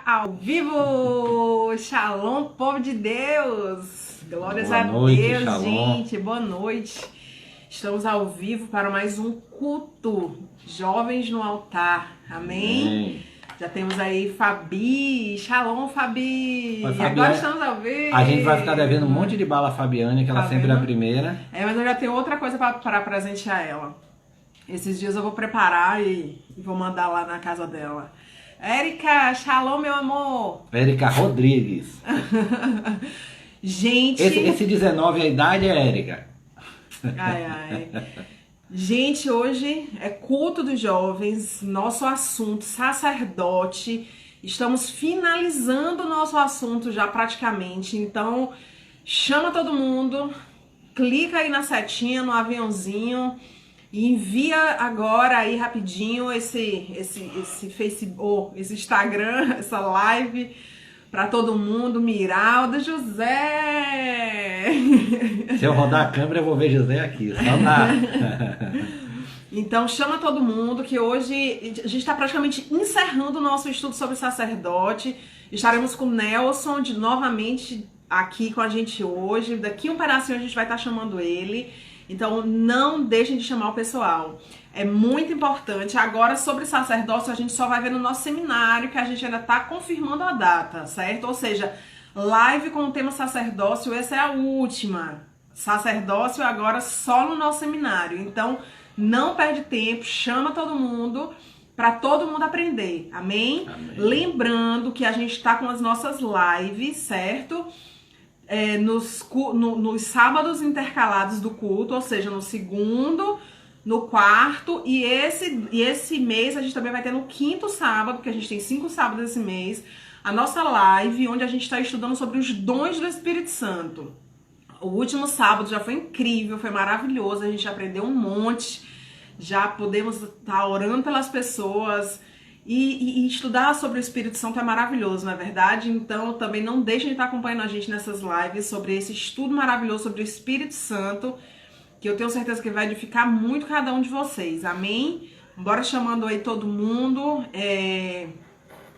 Ao vivo! Shalom, povo de Deus! Glórias Boa a noite, Deus, shalom. gente! Boa noite! Estamos ao vivo para mais um culto Jovens no Altar. Amém? Amém. Já temos aí Fabi. Shalom, Fabi! Oi, Fabiane. Agora estamos ao vivo! A gente vai ficar devendo um monte de bala a Fabiane, que ela Tá sempre é vendo? a primeira. Mas eu já tenho outra coisa para presentear ela. Esses dias eu vou preparar e vou mandar lá na casa dela. Érica, shalom, meu amor! Érica Rodrigues. Gente... Esse 19 a idade é Érica. Ai, ai. Gente, hoje é culto dos jovens, nosso assunto, sacerdote. Estamos finalizando o nosso assunto já praticamente. Então, chama todo mundo, clica aí na setinha, no aviãozinho e envia agora aí rapidinho esse Facebook, esse Instagram, essa live para todo mundo. Miralda José! Se eu rodar a câmera, eu vou ver José aqui. Só na... Então chama todo mundo, que hoje a gente está praticamente encerrando o nosso estudo sobre sacerdote. Estaremos com o Nelson novamente aqui com a gente hoje. Daqui um pedacinho a gente vai estar chamando ele. Então não deixem de chamar o pessoal. É muito importante. Agora, sobre sacerdócio, a gente só vai ver no nosso seminário, que a gente ainda está confirmando a data, certo? Ou seja, live com o tema sacerdócio, essa é a última. Sacerdócio agora só no nosso seminário. Então, não perde tempo, chama todo mundo para todo mundo aprender. Amém? Amém. Lembrando que a gente está com as nossas lives, certo? Nos sábados intercalados do culto, ou seja, no segundo, no quarto, e esse mês a gente também vai ter no quinto sábado, porque a gente tem 5 sábados esse mês, a nossa live, onde a gente está estudando sobre os dons do Espírito Santo. O último sábado já foi incrível, foi maravilhoso, a gente aprendeu um monte, já podemos estar orando pelas pessoas e estudar sobre o Espírito Santo é maravilhoso, não é verdade? Então também não deixem de estar acompanhando a gente nessas lives sobre esse estudo maravilhoso sobre o Espírito Santo, que eu tenho certeza que vai edificar muito cada um de vocês, amém? Bora chamando aí todo mundo,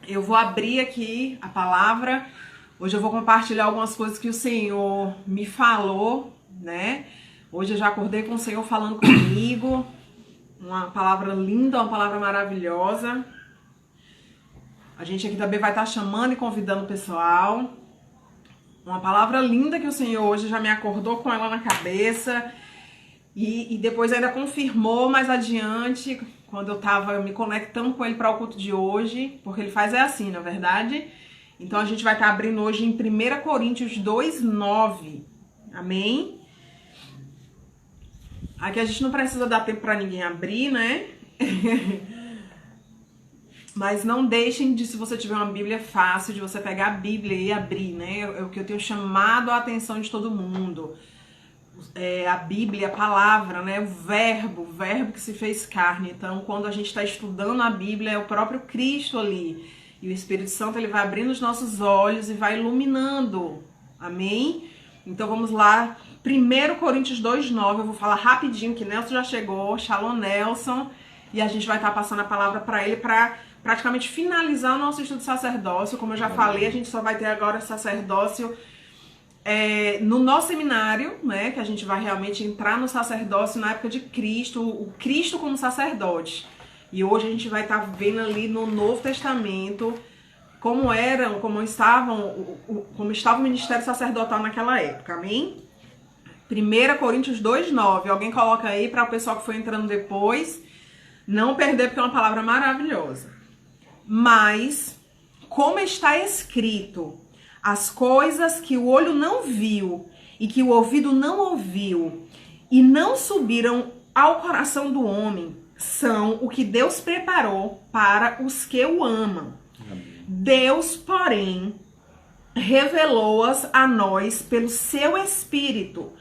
eu vou abrir aqui a palavra. Hoje eu vou compartilhar algumas coisas que o Senhor me falou, né? Hoje eu já acordei com o Senhor falando comigo. Uma palavra linda, uma palavra maravilhosa. A gente aqui também vai estar chamando e convidando o pessoal. Uma palavra linda que o Senhor hoje já me acordou com ela na cabeça. E depois ainda confirmou mais adiante, quando eu estava me conectando com ele para o culto de hoje. Porque ele faz assim, na verdade. Então a gente vai estar abrindo hoje em 1 Coríntios 2:9. Amém? Aqui a gente não precisa dar tempo para ninguém abrir, né? Mas não deixem de, se você tiver uma Bíblia, fácil de você pegar a Bíblia e abrir, né? É o que eu tenho chamado a atenção de todo mundo. A Bíblia, a palavra, né? O verbo que se fez carne. Então, quando a gente está estudando a Bíblia, é o próprio Cristo ali. E o Espírito Santo, ele vai abrindo os nossos olhos e vai iluminando. Amém? Então vamos lá. 1 Coríntios 2:9. Eu vou falar rapidinho que Nelson já chegou. Shalom, Nelson. E a gente vai estar passando a palavra para ele para praticamente finalizar o nosso estudo de sacerdócio. Como eu já falei, a gente só vai ter agora sacerdócio no nosso seminário, né? Que a gente vai realmente entrar no sacerdócio na época de Cristo. O Cristo como sacerdote. E hoje a gente vai estar vendo ali no Novo Testamento como estava o ministério sacerdotal naquela época, amém? 1 Coríntios 2:9, alguém coloca aí para o pessoal que foi entrando depois não perder, porque é uma palavra maravilhosa. Mas, como está escrito, as coisas que o olho não viu e que o ouvido não ouviu e não subiram ao coração do homem, são o que Deus preparou para os que o amam. Amém. Deus, porém, revelou-as a nós pelo seu Espírito,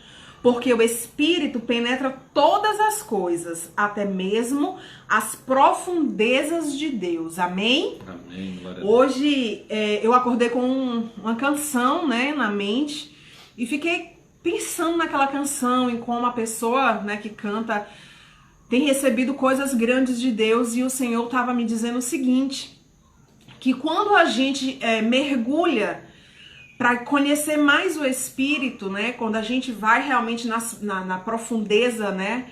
porque o Espírito penetra todas as coisas, até mesmo as profundezas de Deus. Amém? Amém. Hoje eu acordei com uma canção, né, na mente e fiquei pensando naquela canção, em como a pessoa, né, que canta tem recebido coisas grandes de Deus, e o Senhor estava me dizendo o seguinte, que quando a gente mergulha para conhecer mais o Espírito, né? Quando a gente vai realmente na profundeza, né?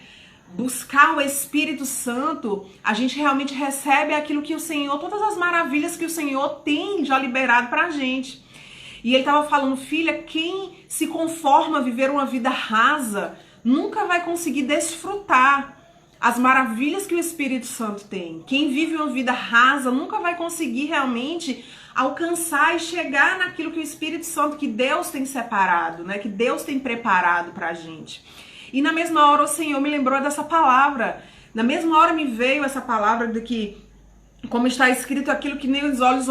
Buscar o Espírito Santo, a gente realmente recebe aquilo que o Senhor, todas as maravilhas que o Senhor tem já liberado pra gente. E ele estava falando, filha, quem se conforma a viver uma vida rasa nunca vai conseguir desfrutar as maravilhas que o Espírito Santo tem. Quem vive uma vida rasa nunca vai conseguir realmente alcançar e chegar naquilo que o Espírito Santo, que Deus tem separado, né? Que Deus tem preparado pra gente. E na mesma hora o Senhor me lembrou dessa palavra. Na mesma hora me veio essa palavra de que, como está escrito, aquilo que nem os olhos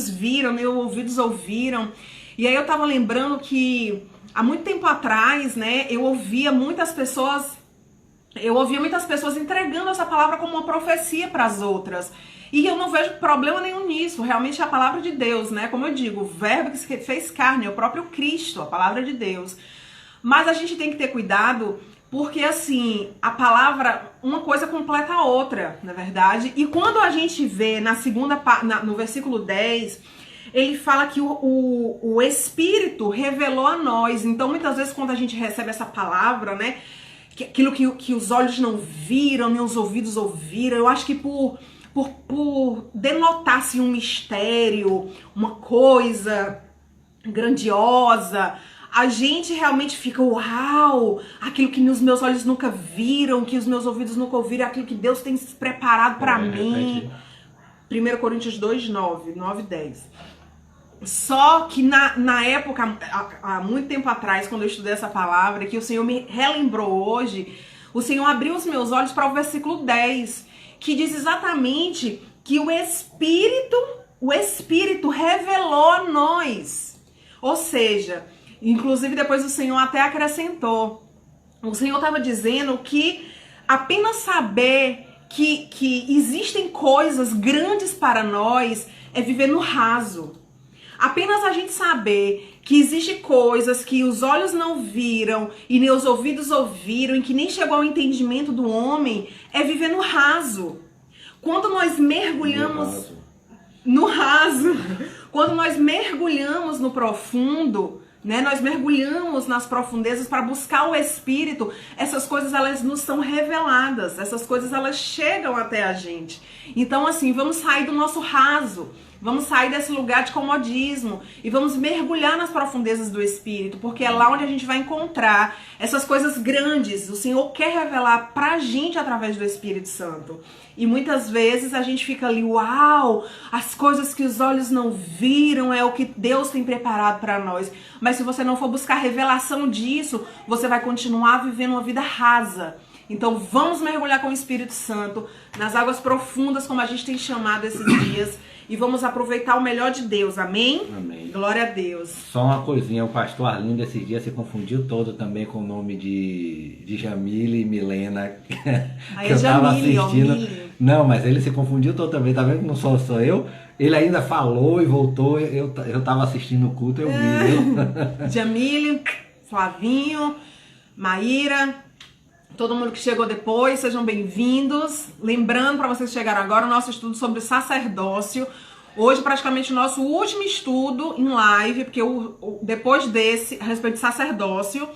viram, nem os ouvidos ouviram. E aí eu tava lembrando que há muito tempo atrás, né, eu ouvia muitas pessoas entregando essa palavra como uma profecia para as outras. E eu não vejo problema nenhum nisso. Realmente é a palavra de Deus, né? Como eu digo, o verbo que se fez carne é o próprio Cristo, a palavra de Deus. Mas a gente tem que ter cuidado, porque assim, a palavra, uma coisa completa a outra, na verdade. E quando a gente vê no versículo 10, ele fala que o Espírito revelou a nós. Então, muitas vezes, quando a gente recebe essa palavra, né, aquilo que os olhos não viram, nem os ouvidos ouviram, eu acho que por denotar-se um mistério, uma coisa grandiosa, a gente realmente fica, uau, aquilo que os meus olhos nunca viram, que os meus ouvidos nunca ouviram, aquilo que Deus tem preparado para mim. 1 Coríntios 2, 9 e 10. Só que na época, há muito tempo atrás, quando eu estudei essa palavra, que o Senhor me relembrou hoje, o Senhor abriu os meus olhos para o versículo 10, que diz exatamente que o Espírito revelou a nós. Ou seja, inclusive depois o Senhor até acrescentou. O Senhor estava dizendo que apenas saber que existem coisas grandes para nós é viver no raso. Apenas a gente saber que existem coisas que os olhos não viram e nem os ouvidos ouviram e que nem chegou ao entendimento do homem é viver no raso. Quando nós mergulhamos no raso, quando nós mergulhamos no profundo, né, nós mergulhamos nas profundezas para buscar o Espírito, essas coisas elas nos são reveladas, essas coisas elas chegam até a gente. Então assim, vamos sair do nosso raso, vamos sair desse lugar de comodismo e vamos mergulhar nas profundezas do Espírito, porque é lá onde a gente vai encontrar essas coisas grandes. O Senhor quer revelar pra gente através do Espírito Santo. E muitas vezes a gente fica ali, uau, as coisas que os olhos não viram é o que Deus tem preparado para nós. Mas se você não for buscar revelação disso, você vai continuar vivendo uma vida rasa. Então vamos mergulhar com o Espírito Santo nas águas profundas, como a gente tem chamado esses dias, e vamos aproveitar o melhor de Deus, amém? Amém. Glória a Deus. Só uma coisinha, o pastor Arlindo esses dias se confundiu todo também com o nome de Jamile e Milena, que eu tava assistindo. Não, mas ele se confundiu todo também, tá vendo que não sou eu? Ele ainda falou e voltou, eu tava assistindo o culto, eu vi, viu? Jamile, Flavinho, Maíra, todo mundo que chegou depois, sejam bem-vindos. Lembrando para vocês que chegaram agora, o nosso estudo sobre sacerdócio. Hoje, praticamente, o nosso último estudo em live, porque depois desse, a respeito de sacerdócio,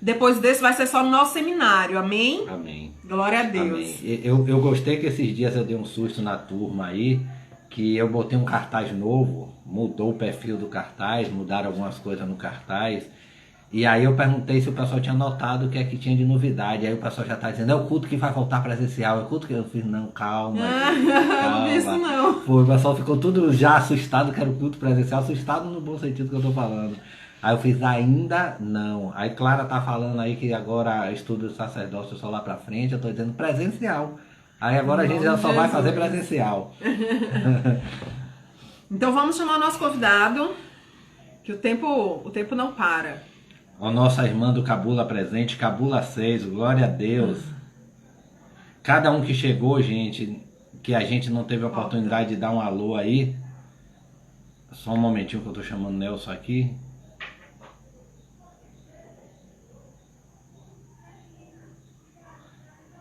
depois desse vai ser só no nosso seminário, amém? Amém. Glória a Deus. Amém. Eu gostei que esses dias eu dei um susto na turma aí, que eu botei um cartaz novo, mudou o perfil do cartaz, mudaram algumas coisas no cartaz. E aí eu perguntei se o pessoal tinha notado o que é que tinha de novidade. Aí o pessoal já tá dizendo, é o culto que vai voltar presencial, é o culto que eu fiz, não, calma. Calma. Não vi isso não. Pô, o pessoal ficou tudo já assustado que era o culto presencial, assustado no bom sentido que eu tô falando. Aí eu fiz, ainda não. Aí Clara tá falando aí que agora estudo de sacerdócio só lá pra frente, eu tô dizendo presencial. Aí agora a gente já só vai fazer presencial. Então vamos chamar o nosso convidado, que o tempo não para. A nossa irmã do Cabula presente, Cabula 6, glória a Deus. Cada um que chegou, gente, que a gente não teve a oportunidade de dar um alô aí. Só um momentinho que eu tô chamando o Nelson aqui.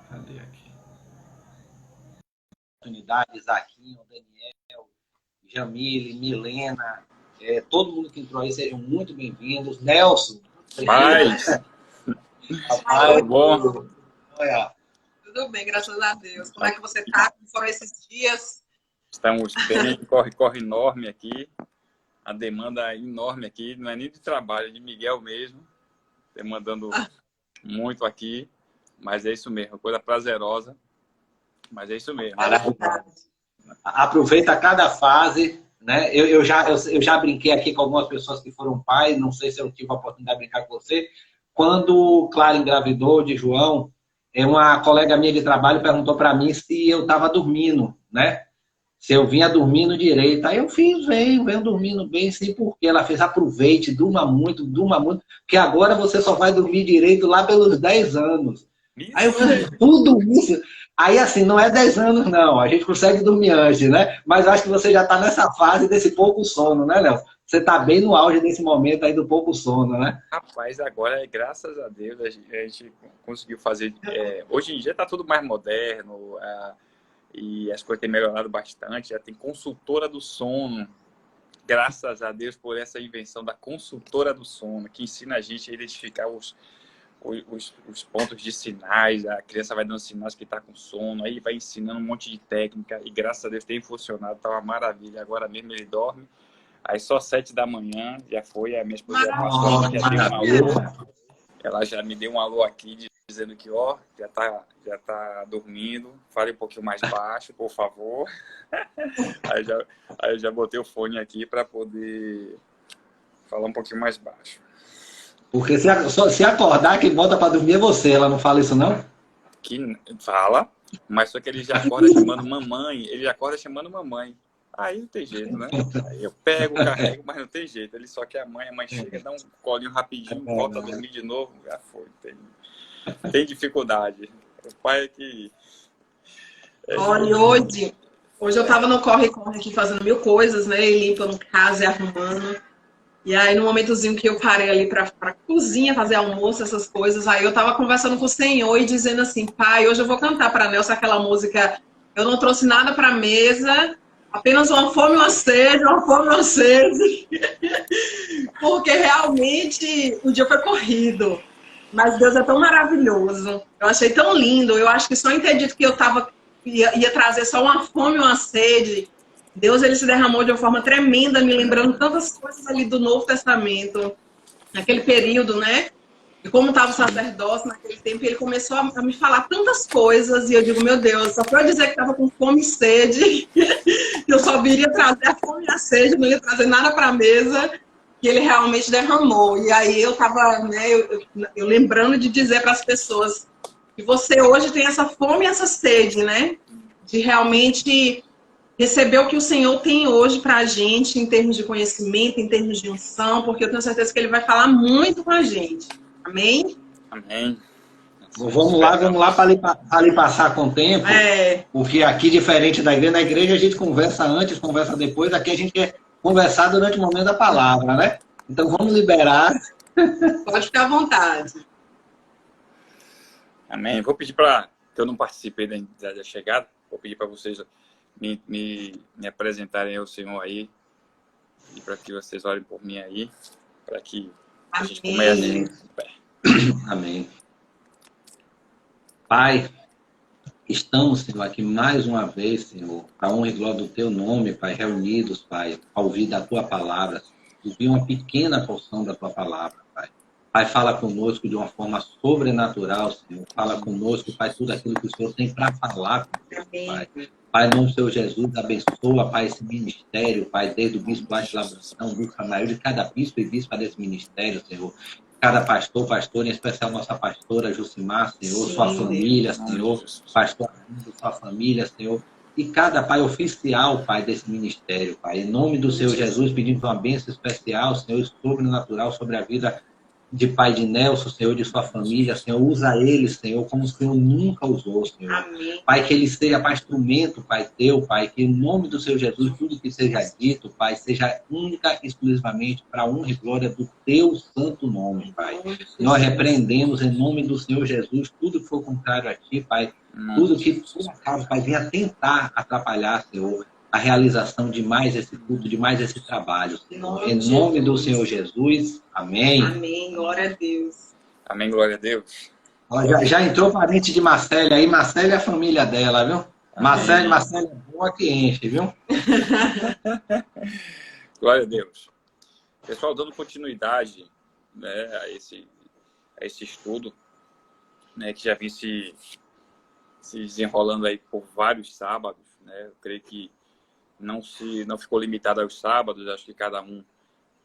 Cadê aqui? Oportunidade, Zaquinho, Daniel, Jamile, Milena, todo mundo que entrou aí, sejam muito bem-vindos. Nelson. Paz. Rapaz, Bom. Olha, Tudo bem, graças a Deus. Como é que você tá? Como foram esses dias? Estamos bem, corre enorme aqui. A demanda é enorme aqui, não é nem de trabalho, é de Miguel mesmo. Demandando muito aqui, mas é isso mesmo, coisa prazerosa, mas é isso mesmo. aproveita cada fase, né? Eu já brinquei aqui com algumas pessoas que foram pais, não sei se eu tive a oportunidade de brincar com você. Quando Clara engravidou de João, uma colega minha de trabalho perguntou para mim se eu estava dormindo, né? Se eu vinha dormindo direito. Aí eu fiz, venho dormindo bem, sim, porque ela fez, aproveite, durma muito, porque agora você só vai dormir direito lá pelos 10 anos. Aí eu fiz tudo isso. Aí, assim, não é 10 anos, não. A gente consegue dormir antes, né? Mas acho que você já está nessa fase desse pouco sono, né, Léo? Você está bem no auge desse momento aí do pouco sono, né? Rapaz, agora, graças a Deus, a gente conseguiu fazer... hoje em dia está tudo mais moderno, e as coisas têm melhorado bastante. Já tem consultora do sono. Graças a Deus por essa invenção da consultora do sono, que ensina a gente a identificar os pontos de sinais. A criança vai dando sinais que está com sono, aí vai ensinando um monte de técnica, e graças a Deus tem funcionado, está uma maravilha. Agora mesmo ele dorme, aí só 7 da manhã, já foi, a minha esposa já passou, ela já me deu um alô aqui, dizendo que, já tá dormindo, fale um pouquinho mais baixo, por favor. Aí eu já botei o fone aqui para poder falar um pouquinho mais baixo. Porque se acordar, quem volta para dormir é você. Ela não fala isso, não? Que fala, mas só que ele já acorda chamando mamãe. Ele já acorda chamando mamãe. Aí não tem jeito, né? Aí eu pego, carrego, mas não tem jeito. Ele só quer a mãe chega, dá um colinho rapidinho, volta a dormir de novo, já foi. Tem dificuldade. O pai é que... Olha, hoje eu tava no corre-corre aqui fazendo mil coisas, né? E limpando casa e arrumando. E aí, no momentozinho que eu parei ali pra cozinha, fazer almoço, essas coisas, aí eu tava conversando com o Senhor e dizendo assim, pai, hoje eu vou cantar pra Nelson aquela música, eu não trouxe nada pra mesa, apenas uma fome e uma sede, uma fome e uma sede. Porque realmente o dia foi corrido. Mas Deus é tão maravilhoso. Eu achei tão lindo. Eu acho que só em ter dito que eu ia trazer só uma fome e uma sede, Deus ele se derramou de uma forma tremenda, me lembrando tantas coisas ali do Novo Testamento, naquele período, né? E como estava o sacerdócio naquele tempo, ele começou a me falar tantas coisas, e eu digo, meu Deus, só para eu dizer que estava com fome e sede, que eu só viria trazer a fome e a sede, não ia trazer nada para a mesa, que ele realmente derramou. E aí eu estava, né, eu lembrando de dizer para as pessoas que você hoje tem essa fome e essa sede, né? De realmente receber o que o Senhor tem hoje para a gente, em termos de conhecimento, em termos de unção, porque eu tenho certeza que ele vai falar muito com a gente. Amém? Amém. Vamos lá para ali passar com o tempo, porque aqui, diferente da igreja, na igreja a gente conversa antes, conversa depois, aqui a gente quer conversar durante o momento da palavra, né? Então vamos liberar. Pode ficar à vontade. Amém. Vou pedir para, que eu não participei da chegada, vou pedir para vocês me apresentarem ao Senhor aí, e para que vocês orem por mim aí, para que a gente comece. Amém. Pai, estamos, Senhor, aqui mais uma vez, Senhor, para honra e glória do Teu nome, Pai, reunidos, Pai, para ouvir da Tua palavra, ouvir uma pequena porção da Tua palavra, Pai. Pai, fala conosco de uma forma sobrenatural, Senhor. Fala conosco, Pai, tudo aquilo que o Senhor tem para falar conosco, Pai. Pai, em nome do Senhor Jesus, abençoa, Pai, esse ministério, Pai, desde o bispo Bate Labração, do Camarim, de cada bispo e bispa desse ministério, Senhor. Cada pastor, em especial nossa pastora Jucimar, Senhor, sua família, Senhor, pastor, sua família, Senhor, e cada pai oficial, Pai, desse ministério, Pai, em nome do Senhor Jesus, pedindo uma bênção especial, Senhor, sobrenatural sobre a vida de Pai de Nelson, Senhor, de sua família, Senhor, usa ele, Senhor, como o Senhor nunca usou, Senhor. Amém. Pai, que ele seja, Pai, instrumento, Pai, teu, Pai, que em nome do Senhor Jesus, tudo que seja dito, Pai, seja única e exclusivamente para a honra e glória do teu santo nome, Pai. Nós repreendemos em nome do Senhor Jesus tudo que for contrário a ti, Pai, tudo que, por acaso, Pai, venha tentar atrapalhar, Senhor, a realização de mais esse culto, de mais esse trabalho, Senhor. Em nome do Senhor Jesus. Amém. Amém. Glória a Deus. Amém, glória a Deus. Já entrou parente de Marcele aí. Marcele é a família dela, viu? Marcele é boa que enche, viu? Glória a Deus. Pessoal, dando continuidade, né, a esse estudo, né, que já vem se desenrolando aí por vários sábados, né? Eu creio que não ficou limitado aos sábados. Acho que cada um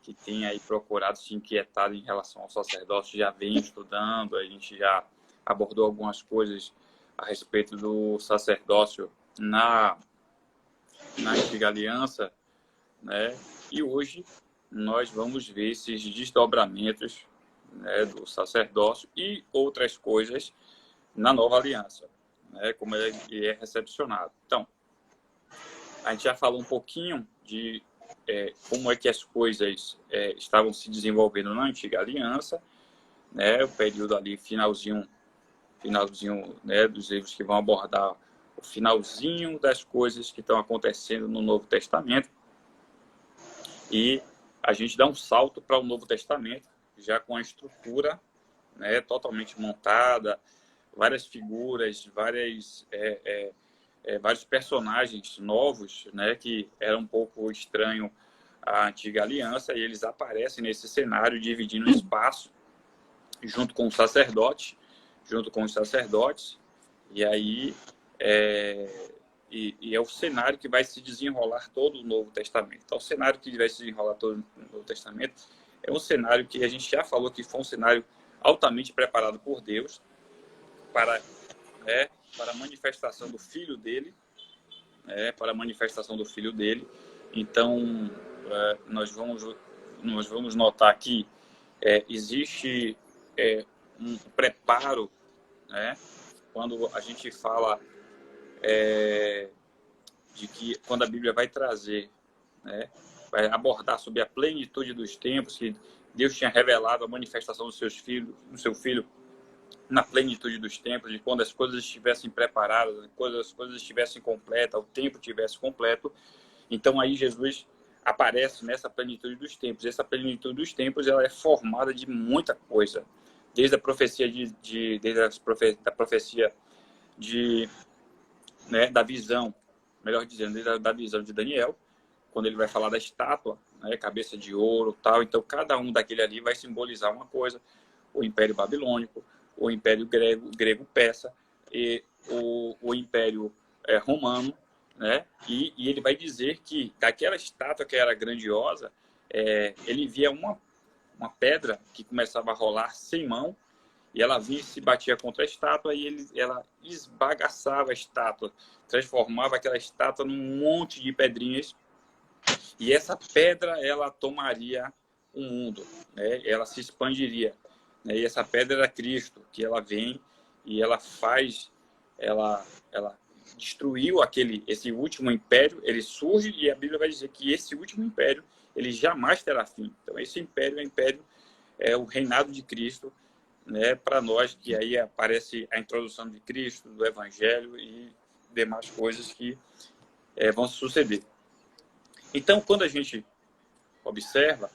que tem aí procurado se inquietar em relação ao sacerdócio já vem estudando. A gente já abordou algumas coisas a respeito do sacerdócio na Antiga Aliança, né? E hoje nós vamos ver esses desdobramentos, né, do sacerdócio e outras coisas na Nova Aliança, né, como ele é recepcionado. Então, a gente já falou um pouquinho de como é que as coisas estavam se desenvolvendo na Antiga Aliança, né, o período ali, finalzinho, né, dos livros que vão abordar o finalzinho das coisas que estão acontecendo no Novo Testamento. E a gente dá um salto para o Novo Testamento, já com a estrutura, né, totalmente montada, várias figuras, vários personagens novos, né, que era um pouco estranho à Antiga Aliança, e eles aparecem nesse cenário dividindo o espaço junto com os sacerdotes, e aí é o cenário que vai se desenrolar todo o Novo Testamento. Então, o cenário que vai se desenrolar todo o Novo Testamento é um cenário que a gente já falou que foi um cenário altamente preparado por Deus para a manifestação do Filho dele, Então, nós vamos notar que existe um preparo, né? Quando a gente fala de que quando a Bíblia vai trazer, né, vai abordar sobre a plenitude dos tempos, que Deus tinha revelado a manifestação do seu Filho na plenitude dos tempos, de quando as coisas estivessem preparadas, quando as coisas estivessem completas, o tempo estivesse completo. Então aí Jesus aparece nessa plenitude dos tempos. Essa plenitude dos tempos, ela é formada de muita coisa, desde a profecia da profecia né, da visão, melhor dizendo, desde da visão de Daniel, quando ele vai falar da estátua, né, cabeça de ouro, tal. Então cada um daquele ali vai simbolizar uma coisa: o Império Babilônico, o Império grego-persa e o Império romano, né? E ele vai dizer que daquela estátua que era grandiosa, ele via uma pedra que começava a rolar sem mão, e ela vinha e se batia contra a estátua, e ela esbagaçava a estátua, transformava aquela estátua num monte de pedrinhas, e essa pedra, ela tomaria o mundo, né? Ela se expandiria, né? E essa pedra era Cristo, que ela vem e ela destruiu esse último império. Ele surge, e a Bíblia vai dizer que esse último império, ele jamais terá fim. Então esse império é o reinado de Cristo, né, para nós, que aí aparece a introdução de Cristo, do Evangelho e demais coisas que vão suceder. Então, quando a gente observa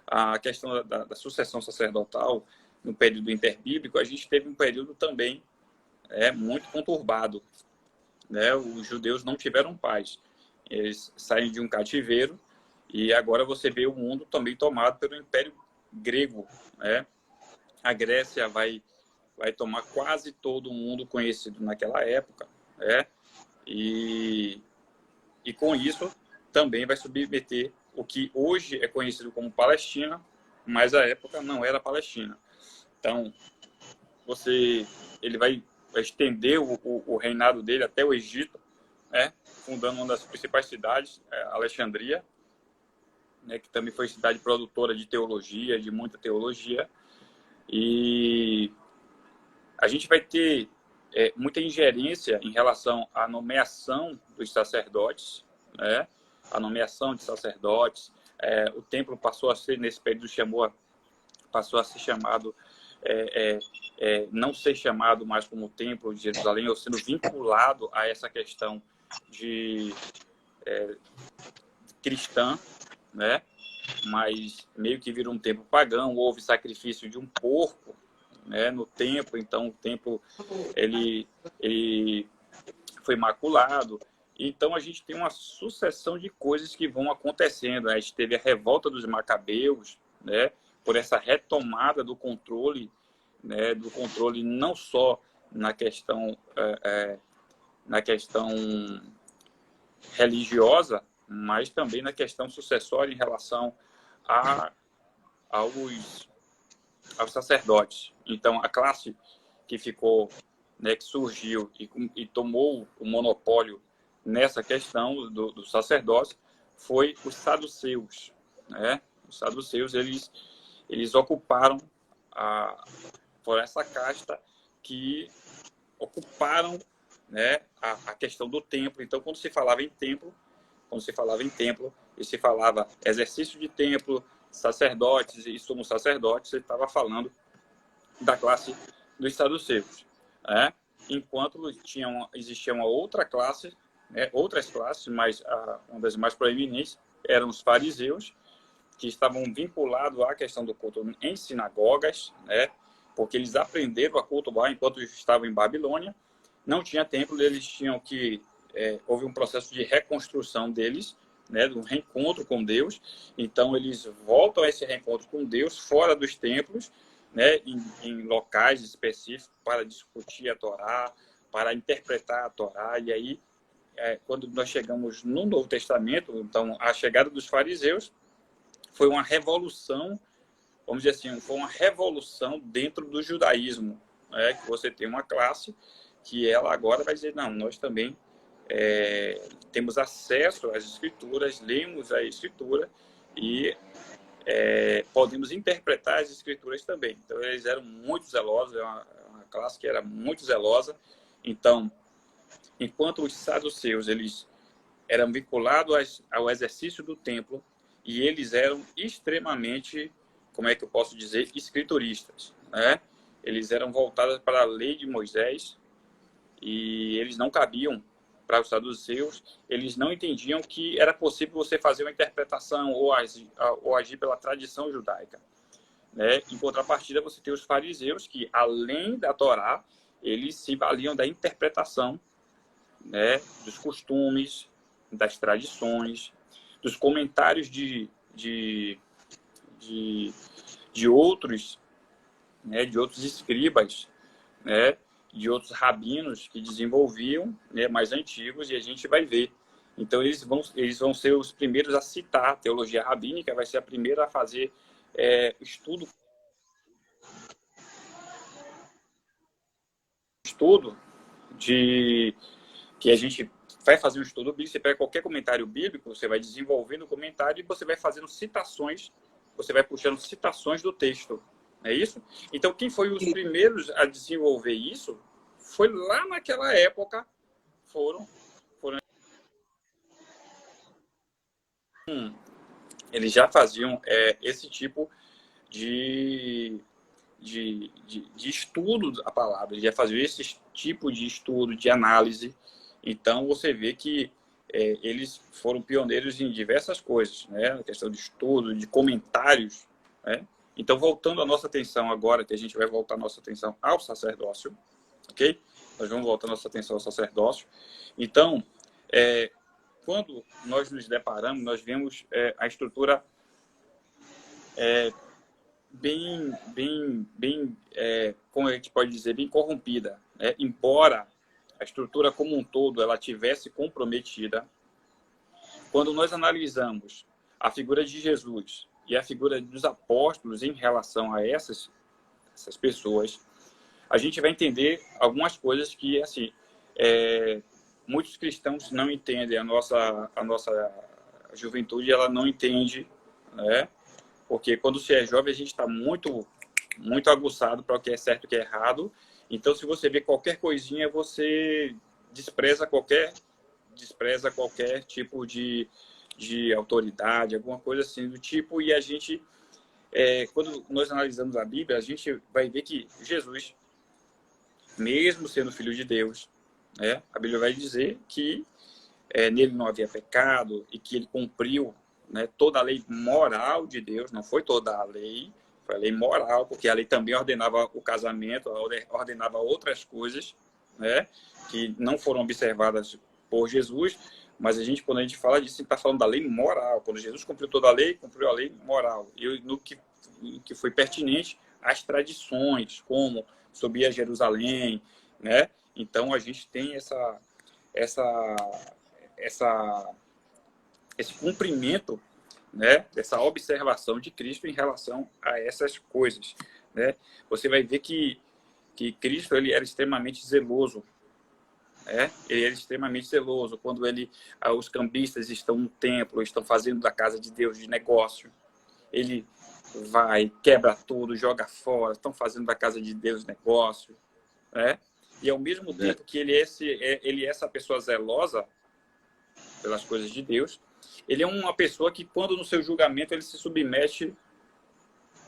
a questão da sucessão sacerdotal no período interbíblico, a gente teve um período também muito conturbado, né? Os judeus não tiveram paz. Eles saem de um cativeiro, e agora você vê o mundo também tomado pelo Império Grego, né? A Grécia vai tomar quase todo o mundo conhecido naquela época, né? E com isso também vai submeter o que hoje é conhecido como Palestina, mas à época não era Palestina. Então, ele vai estender o reinado dele até o Egito, né? Fundando uma das principais cidades, Alexandria, né? Que também foi cidade produtora de teologia, de muita teologia. E a gente vai ter muita ingerência em relação à nomeação dos sacerdotes, né? A nomeação de sacerdotes. O templo passou a ser, nesse período, passou a ser chamado, não ser chamado mais como o Templo de Jerusalém, ou sendo vinculado a essa questão de cristã, né? Mas meio que vira um templo pagão, houve sacrifício de um porco, né, no templo, então o templo ele foi maculado. Então a gente tem uma sucessão de coisas que vão acontecendo. A gente teve a revolta dos macabeus, né, por essa retomada do controle, né, do controle não só na questão religiosa, mas também na questão sucessória em relação aos sacerdotes. Então, a classe que ficou, né, que surgiu e tomou o monopólio nessa questão do sacerdócio foi os saduceus, né? Os saduceus, eles ocuparam por essa casta que ocuparam, né, a questão do templo. Então, quando se falava em templo, e se falava exercício de templo, sacerdotes e sumos sacerdotes, você estava falando da classe dos saduceus, né? Enquanto existia uma outra classe, né, outras classes, mas uma das mais proeminentes eram os fariseus, que estavam vinculados à questão do culto em sinagogas, né? Porque eles aprenderam a cultuar enquanto estavam em Babilônia. Não tinha templo, eles tinham que houve um processo de reconstrução deles, né, de um reencontro com Deus. Então eles voltam a esse reencontro com Deus fora dos templos, né, em locais específicos para discutir a Torá, para interpretar a Torá. E aí, quando nós chegamos no Novo Testamento, então a chegada dos fariseus foi uma revolução, vamos dizer assim, foi uma revolução dentro do judaísmo, né, que você tem uma classe que ela agora vai dizer, não, nós também temos acesso às escrituras, lemos a escritura e podemos interpretar as escrituras também. Então, eles eram muito zelosos, é uma classe que era muito zelosa. Então, enquanto os saduceus, eles eram vinculados ao exercício do templo e eles eram extremamente, como é que eu posso dizer, escrituristas, né? Eles eram voltados para a lei de Moisés e eles não cabiam para os saduceus. Eles não entendiam que era possível você fazer uma interpretação ou agir pela tradição judaica, né? Em contrapartida, você tem os fariseus que, além da Torá, eles se valiam da interpretação, né, dos costumes, das tradições, dos comentários de outros, né, de outros escribas, né, de outros rabinos que desenvolviam, né, mais antigos, e a gente vai ver. Então, eles vão ser os primeiros a citar a teologia rabínica, vai ser a primeira a fazer estudo de que a gente vai fazer um estudo bíblico. Você pega qualquer comentário bíblico, você vai desenvolvendo o comentário e você vai fazendo citações, você vai puxando citações do texto. É isso? Então, quem foi os primeiros a desenvolver isso foi lá naquela época, foram eles já faziam esse tipo de estudo da palavra, eles já faziam esse tipo de estudo, de análise. Então, você vê que eles foram pioneiros em diversas coisas, né? Na questão de estudo, de comentários, né? Então, voltando a nossa atenção agora, que a gente vai voltar a nossa atenção ao sacerdócio, ok? Nós vamos voltar a nossa atenção ao sacerdócio. Então, quando nós nos deparamos, nós vemos a estrutura bem, como a gente pode dizer, bem corrompida, né? Embora a estrutura como um todo ela tivesse comprometida, quando nós analisamos a figura de Jesus e a figura dos apóstolos em relação a essas pessoas, a gente vai entender algumas coisas que, assim, muitos cristãos não entendem, a nossa juventude ela não entende, né? Porque quando você é jovem, a gente está muito aguçado para o que é certo e o que é errado. Então, se você vê qualquer coisinha, você despreza qualquer tipo de autoridade, alguma coisa assim do tipo. E a gente, quando nós analisamos a Bíblia, a gente vai ver que Jesus, mesmo sendo filho de Deus, né, a Bíblia vai dizer que nele não havia pecado e que ele cumpriu, né, toda a lei moral de Deus, não foi toda a lei, foi a lei moral, porque a lei também ordenava o casamento, ordenava outras coisas, né, que não foram observadas por Jesus, mas quando a gente fala disso, a gente está falando da lei moral. Quando Jesus cumpriu toda a lei, cumpriu a lei moral. E no que foi pertinente às tradições, como subir a Jerusalém, né? Então, a gente tem esse cumprimento, né, dessa observação de Cristo em relação a essas coisas, né? Você vai ver que Cristo ele era extremamente zeloso, né? Ele era extremamente zeloso quando os cambistas estão no templo, estão fazendo da casa de Deus de negócio. Ele vai, quebra tudo, joga fora, estão fazendo da casa de Deus negócio, né? E ao mesmo tempo que ele é essa pessoa zelosa pelas coisas de Deus, ele é uma pessoa que, quando no seu julgamento, ele se submete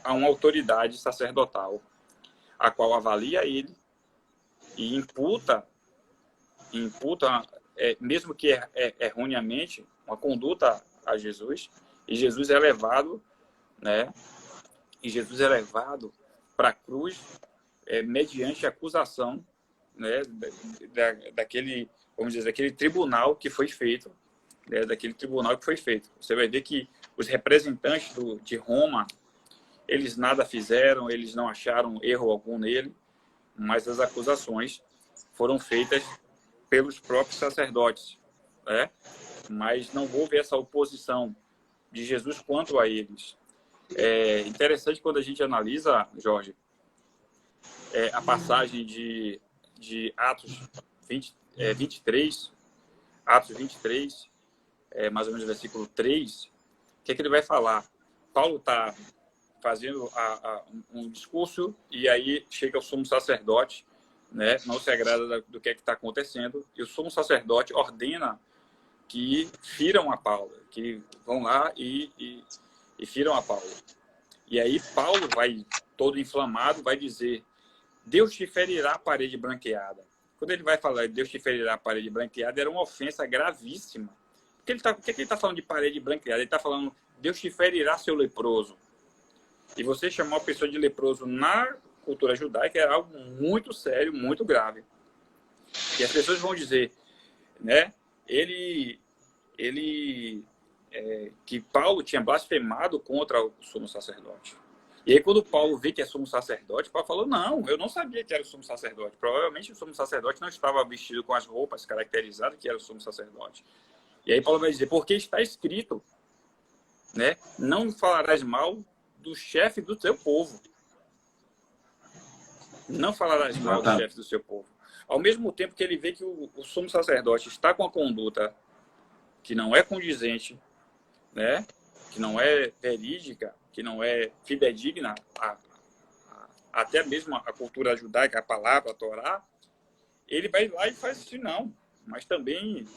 a uma autoridade sacerdotal, a qual avalia ele e imputa mesmo que erroneamente, uma conduta a Jesus, e Jesus é levado, né? E Jesus é levado para a cruz mediante a acusação, né, daquele, vamos dizer, daquele tribunal que foi feito, né, daquele tribunal que foi feito. Você vai ver que os representantes de Roma, eles nada fizeram, eles não acharam erro algum nele, mas as acusações foram feitas pelos próprios sacerdotes, né? Mas não houve essa oposição de Jesus quanto a eles. É interessante quando a gente analisa, Jorge, a passagem de Atos 23, mais ou menos versículo 3, o que é que ele vai falar? Paulo está fazendo um discurso e aí chega o sumo sacerdote, né? Não se agrada do que é que está acontecendo, e o sumo sacerdote ordena que firam a Paulo, que vão lá e firam a Paulo. E aí Paulo vai, todo inflamado, vai dizer: Deus te ferirá a parede branqueada. Quando ele vai falar Deus te ferirá a parede branqueada, era uma ofensa gravíssima. Por que ele está falando de parede branqueada? Ele está falando Deus te ferirá, seu leproso. E você chamar uma pessoa de leproso na cultura judaica era algo muito sério, muito grave. E as pessoas vão dizer, né, que Paulo tinha blasfemado contra o sumo sacerdote. E aí, quando Paulo vê que é sumo sacerdote, Paulo falou: não, eu não sabia que era o sumo sacerdote. Provavelmente o sumo sacerdote não estava vestido com as roupas caracterizadas que era o sumo sacerdote. E aí Paulo vai dizer: porque está escrito, né, não falarás mal do chefe do teu povo. Não falarás mal do chefe do seu povo. Ao mesmo tempo que ele vê que o sumo sacerdote está com a conduta que não é condizente, né, que não é verídica, que não é fidedigna até mesmo a cultura judaica, a palavra, a Torá, ele vai lá e faz assim: não, mas também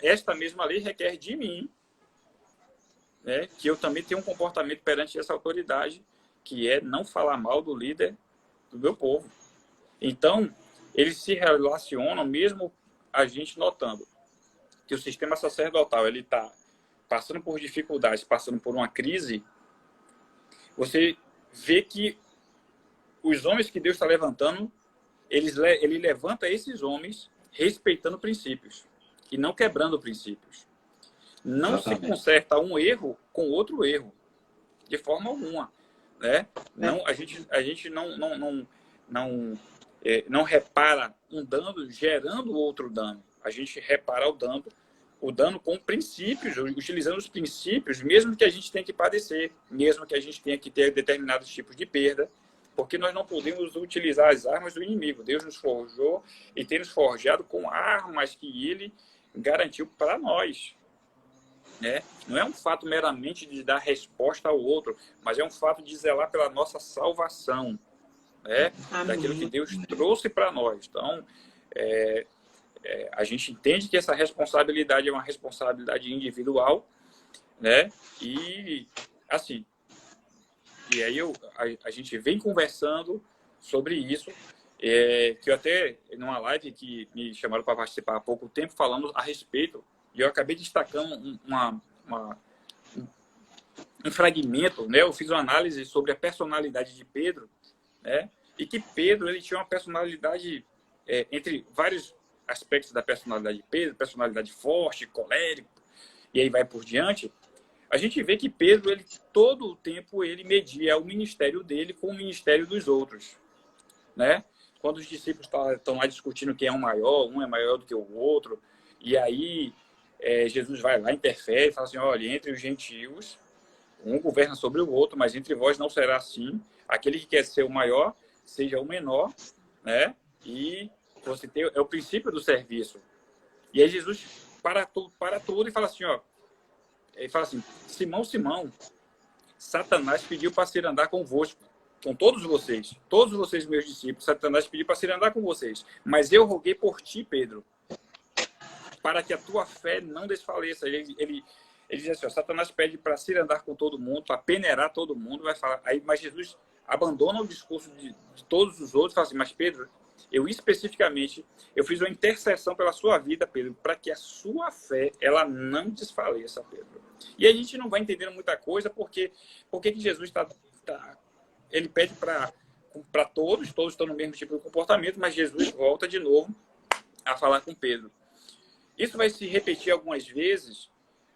esta mesma lei requer de mim, né, que eu também tenho um comportamento perante essa autoridade, que é não falar mal do líder do meu povo. Então, eles se relacionam, mesmo a gente notando que o sistema sacerdotal ele está passando por dificuldades, passando por uma crise. Você vê que os homens que Deus está levantando, ele levanta esses homens respeitando princípios e não quebrando princípios. Não Exatamente. Se conserta um erro com outro erro, de forma alguma, né? Não, a gente não repara um dano gerando outro dano. A gente repara o dano com princípios, utilizando os princípios, mesmo que a gente tenha que padecer, mesmo que a gente tenha que ter determinados tipos de perda, porque nós não podemos utilizar as armas do inimigo. Deus nos forjou e tem nos forjado com armas que ele garantiu para nós, né? Não é um fato meramente de dar resposta ao outro, mas é um fato de zelar pela nossa salvação, né? Daquilo que Deus trouxe para nós. Então, a gente entende que essa responsabilidade é uma responsabilidade individual, né? E assim, e aí a gente vem conversando sobre isso, que eu até numa live que me chamaram para participar há pouco tempo, falando a respeito E eu acabei destacando um fragmento, né? Eu fiz uma análise sobre a personalidade de Pedro, né? E que Pedro, ele tinha uma personalidade, entre vários aspectos da personalidade de Pedro, personalidade forte, colérico, e aí vai por diante. A gente vê que Pedro, ele todo o tempo, ele media o ministério dele com o ministério dos outros, né? Quando os discípulos estão lá discutindo quem é o maior, um é maior do que o outro, e aí Jesus vai lá, interfere e fala assim, olha, entre os gentios, um governa sobre o outro, mas entre vós não será assim. Aquele que quer ser o maior, seja o menor, né? E você tem, é o princípio do serviço. E aí Jesus para tudo e fala assim, ó, ele fala assim, Simão, Simão, Satanás pediu para se andar convosco, com todos vocês meus discípulos, Satanás pediu para se andar com vocês, mas eu roguei por ti, Pedro, para que a tua fé não desfaleça. Ele diz assim, ó, Satanás pede para se andar com todo mundo, para peneirar todo mundo, vai falar, aí, mas Jesus abandona o discurso de todos os outros, fala assim, mas Pedro, eu especificamente, eu fiz uma intercessão pela sua vida, Pedro, para que a sua fé, ela não desfaleça, Pedro. E a gente não vai entendendo muita coisa, porque que Jesus ele pede para todos estão no mesmo tipo de comportamento, mas Jesus volta de novo a falar com Pedro. Isso vai se repetir algumas vezes,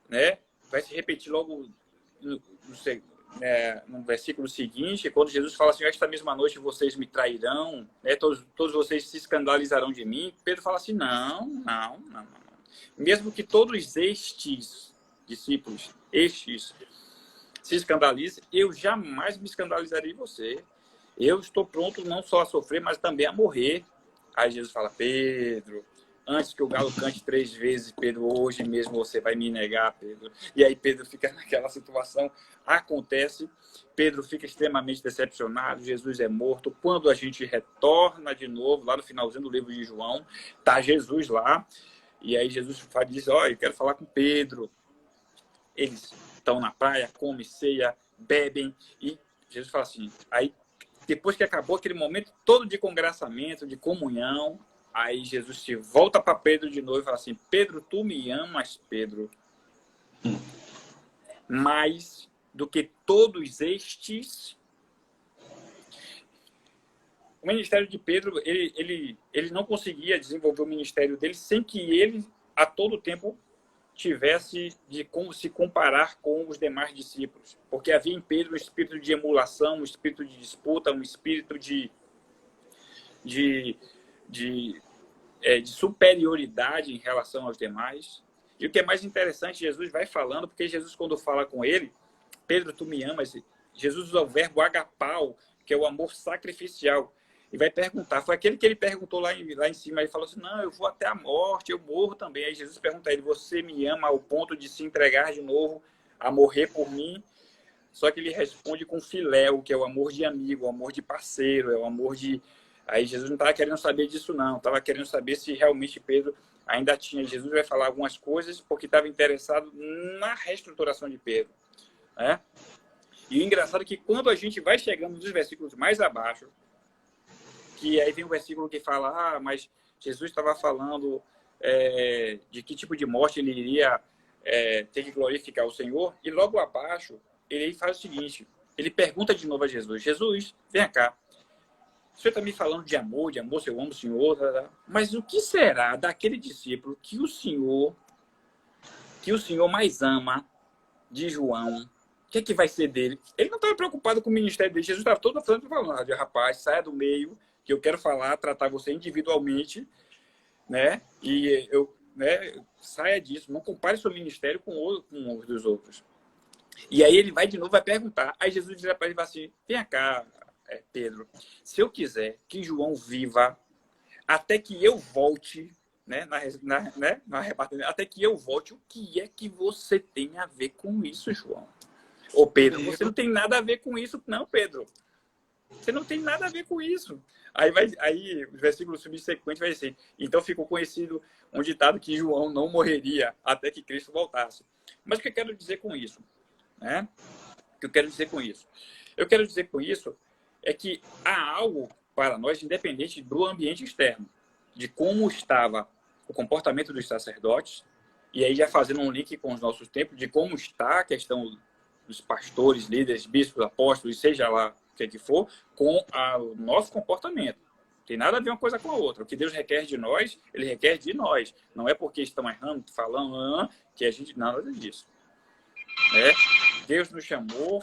né? Vai se repetir logo no versículo seguinte, quando Jesus fala assim, esta mesma noite vocês me trairão, né? Todos vocês se escandalizarão de mim. Pedro fala assim, não. Mesmo que todos estes discípulos, se escandalizem, eu jamais me escandalizarei de você. Eu estou pronto não só a sofrer, mas também a morrer. Aí Jesus fala, Pedro, antes que o galo cante 3 vezes, Pedro, hoje mesmo você vai me negar, Pedro. E aí Pedro fica naquela situação, acontece, Pedro fica extremamente decepcionado, Jesus é morto. Quando a gente retorna de novo, lá no finalzinho do livro de João, tá Jesus lá, e aí Jesus diz, ó, eu quero falar com Pedro. Eles estão na praia, comem, ceia, bebem, e Jesus fala assim, aí depois que acabou aquele momento todo de congraçamento, de comunhão, aí Jesus se volta para Pedro de novo e fala assim, Pedro, tu me amas, Pedro, mais do que todos estes. O ministério de Pedro, ele não conseguia desenvolver o ministério dele sem que ele, a todo tempo, tivesse de como se comparar com os demais discípulos. Porque havia em Pedro um espírito de emulação, um espírito de disputa, um espírito de superioridade em relação aos demais. E o que é mais interessante, Jesus vai falando, porque Jesus, quando fala com ele, Pedro, tu me amas, Jesus usa o verbo agapau, que é o amor sacrificial. E vai perguntar, foi aquele que ele perguntou lá em cima, ele falou assim, não, eu vou até a morte, eu morro também. Aí Jesus pergunta a ele, você me ama ao ponto de se entregar de novo a morrer por mim? Só que ele responde com filéu, que é o amor de amigo, o amor de parceiro, é o amor de... Aí Jesus não estava querendo saber disso, não. Estava querendo saber se realmente Pedro ainda tinha. Jesus vai falar algumas coisas porque estava interessado na reestruturação de Pedro, né? E o engraçado é que quando a gente vai chegando nos versículos mais abaixo, que aí vem um versículo que fala, mas Jesus estava falando de que tipo de morte ele iria ter que glorificar o Senhor. E logo abaixo, ele faz o seguinte, ele pergunta de novo a Jesus, Jesus, vem cá, o Senhor está me falando de amor, se eu amo o Senhor, mas o que será daquele discípulo que o Senhor mais ama de João? O que é que vai ser dele? Ele não estava preocupado com o ministério dele. Jesus estava todo falando, rapaz, saia do meio, que eu quero falar, tratar você individualmente, né? E saia disso, não compare seu ministério com os dos outros. E aí ele vai de novo, vai perguntar. Aí Jesus diz para ele assim, vem cá, Pedro, se eu quiser que João viva até que eu volte, né, até que eu volte, o que é que você tem a ver com isso, João? Ô Pedro, você não tem nada a ver com isso, não, Pedro. Você não tem nada a ver com isso. Aí o versículo subsequente vai dizer, então ficou conhecido um ditado que João não morreria até que Cristo voltasse. Mas o que eu quero dizer com isso? Né? O que eu quero dizer com isso? Eu quero dizer com isso é que há algo para nós, independente do ambiente externo, de como estava o comportamento dos sacerdotes, E aí já fazendo um link com os nossos tempos de como está a questão dos pastores, líderes, bispos, apóstolos, seja lá o que for, com o nosso comportamento. Tem nada a ver uma coisa com a outra. O que Deus requer de nós, Ele requer de nós. Não é porque estão errando, falando, que a gente... Nada disso. Deus nos chamou,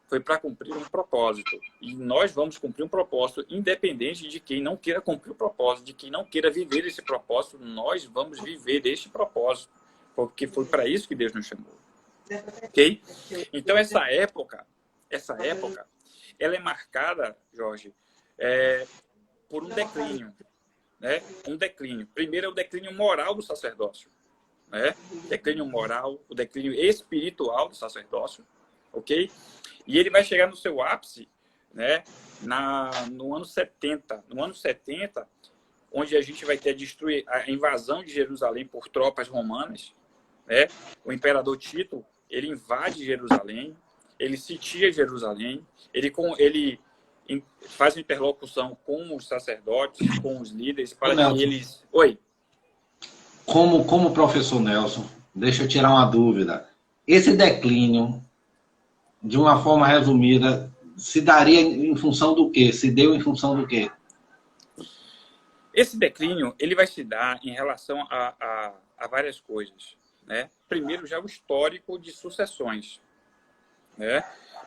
foi para cumprir um propósito. E nós vamos cumprir um propósito, independente de quem não queira cumprir o propósito, de quem não queira viver esse propósito, nós vamos viver este propósito. Porque foi para isso que Deus nos chamou. Ok? Então, essa época, ela é marcada, Jorge, por um declínio. Um declínio. Primeiro é o declínio moral do sacerdócio. Declínio moral, o declínio espiritual do sacerdócio. Ok? E ele vai chegar no seu ápice, no ano 70. No ano 70, onde a gente vai ter a invasão de Jerusalém por tropas romanas. O imperador Tito, ele invade Jerusalém, ele sitia Jerusalém, ele faz uma interlocução com os sacerdotes, com os líderes, para que eles... Oi? Como professor Nelson, deixa eu tirar uma dúvida. Esse declínio, de uma forma resumida, se daria em função do quê? Se deu em função do quê? Esse declínio, ele vai se dar em relação a várias coisas. Primeiro, já o histórico de sucessões.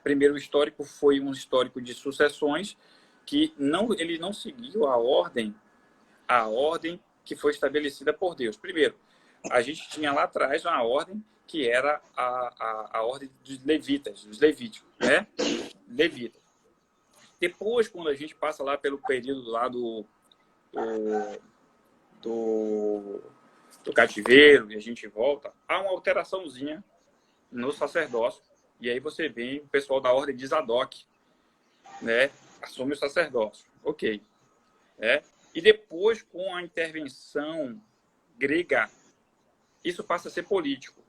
Primeiro, o histórico foi um histórico de sucessões que ele não seguiu a ordem que foi estabelecida por Deus. Primeiro, a gente tinha lá atrás uma ordem que era a ordem dos levitas, dos levíticos, Levitas. Depois, quando a gente passa lá pelo período lá do cativeiro e a gente volta, há uma alteraçãozinha no sacerdócio. E aí você vê o pessoal da ordem de Zadok, assume o sacerdócio. Ok. E depois, com a intervenção grega, isso passa a ser político.